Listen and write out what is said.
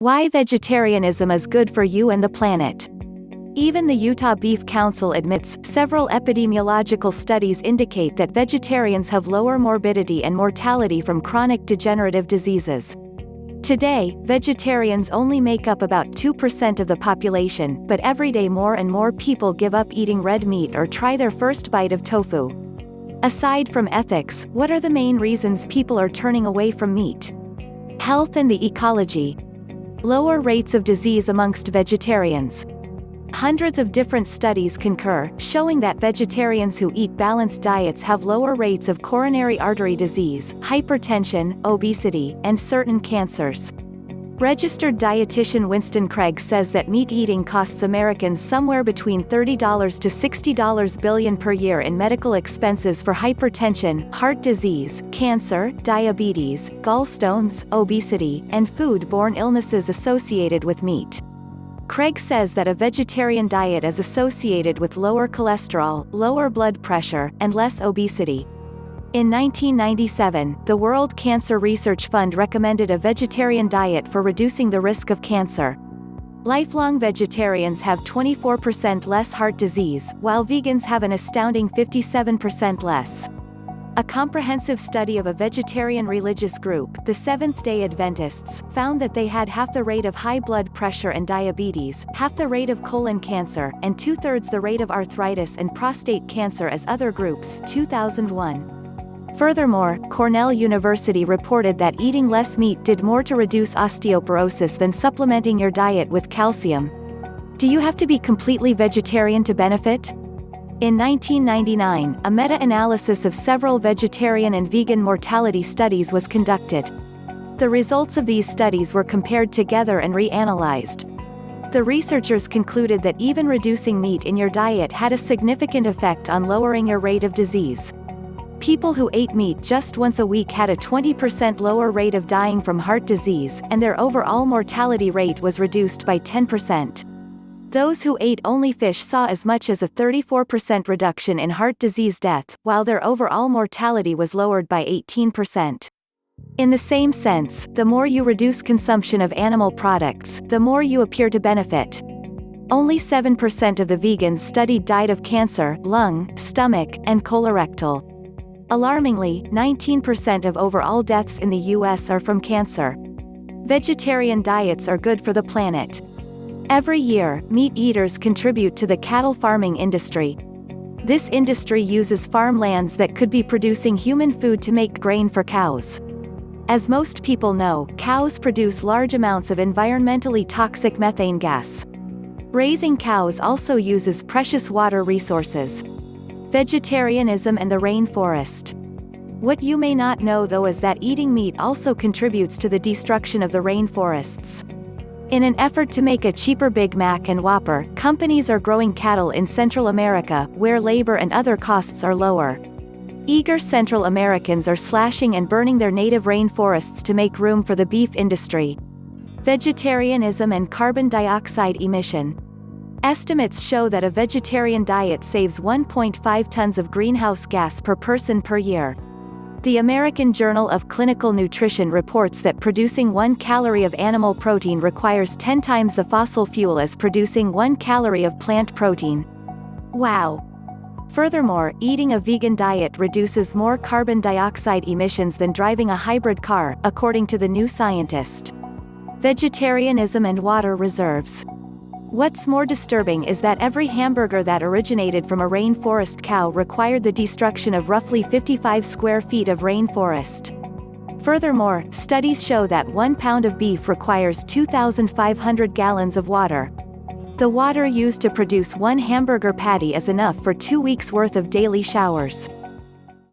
Why vegetarianism is good for you and the planet. Even the Utah Beef Council admits, several epidemiological studies indicate that vegetarians have lower morbidity and mortality from chronic degenerative diseases. Today, vegetarians only make up about 2% of the population, but every day more and more people give up eating red meat or try their first bite of tofu. Aside from ethics, what are the main reasons people are turning away from meat? Health and the ecology. Lower rates of disease amongst vegetarians. Hundreds of different studies concur, showing that vegetarians who eat balanced diets have lower rates of coronary artery disease, hypertension, obesity, and certain cancers. Registered dietitian Winston Craig says that meat eating costs Americans somewhere between $30 to $60 billion per year in medical expenses for hypertension, heart disease, cancer, diabetes, gallstones, obesity, and food-borne illnesses associated with meat. Craig says that a vegetarian diet is associated with lower cholesterol, lower blood pressure, and less obesity. In 1997, the World Cancer Research Fund recommended a vegetarian diet for reducing the risk of cancer. Lifelong vegetarians have 24% less heart disease, while vegans have an astounding 57% less. A comprehensive study of a vegetarian religious group, the Seventh-day Adventists, found that they had half the rate of high blood pressure and diabetes, half the rate of colon cancer, and two-thirds the rate of arthritis and prostate cancer as other groups. 2001. Furthermore, Cornell University reported that eating less meat did more to reduce osteoporosis than supplementing your diet with calcium. Do you have to be completely vegetarian to benefit? In 1999, a meta-analysis of several vegetarian and vegan mortality studies was conducted. The results of these studies were compared together and reanalyzed. The researchers concluded that even reducing meat in your diet had a significant effect on lowering your rate of disease. People who ate meat just once a week had a 20% lower rate of dying from heart disease, and their overall mortality rate was reduced by 10%. Those who ate only fish saw as much as a 34% reduction in heart disease death, while their overall mortality was lowered by 18%. In the same sense, the more you reduce consumption of animal products, the more you appear to benefit. Only 7% of the vegans studied died of cancer, lung, stomach, and colorectal. Alarmingly, 19% of overall deaths in the US are from cancer. Vegetarian diets are good for the planet. Every year, meat eaters contribute to the cattle farming industry. This industry uses farmlands that could be producing human food to make grain for cows. As most people know, cows produce large amounts of environmentally toxic methane gas. Raising cows also uses precious water resources. Vegetarianism and the rainforest. What you may not know though is that eating meat also contributes to the destruction of the rainforests. In an effort to make a cheaper Big Mac and Whopper, companies are growing cattle in Central America, where labor and other costs are lower. Eager Central Americans are slashing and burning their native rainforests to make room for the beef industry. Vegetarianism and carbon dioxide emission. Estimates show that a vegetarian diet saves 1.5 tons of greenhouse gas per person per year. The American Journal of Clinical Nutrition reports that producing 1 calorie of animal protein requires 10 times the fossil fuel as producing 1 calorie of plant protein. Wow! Furthermore, eating a vegan diet reduces more carbon dioxide emissions than driving a hybrid car, according to The New Scientist. Vegetarianism and water reserves. What's more disturbing is that every hamburger that originated from a rainforest cow required the destruction of roughly 55 square feet of rainforest. Furthermore, studies show that 1 pound of beef requires 2,500 gallons of water. The water used to produce 1 hamburger patty is enough for 2 weeks' worth of daily showers.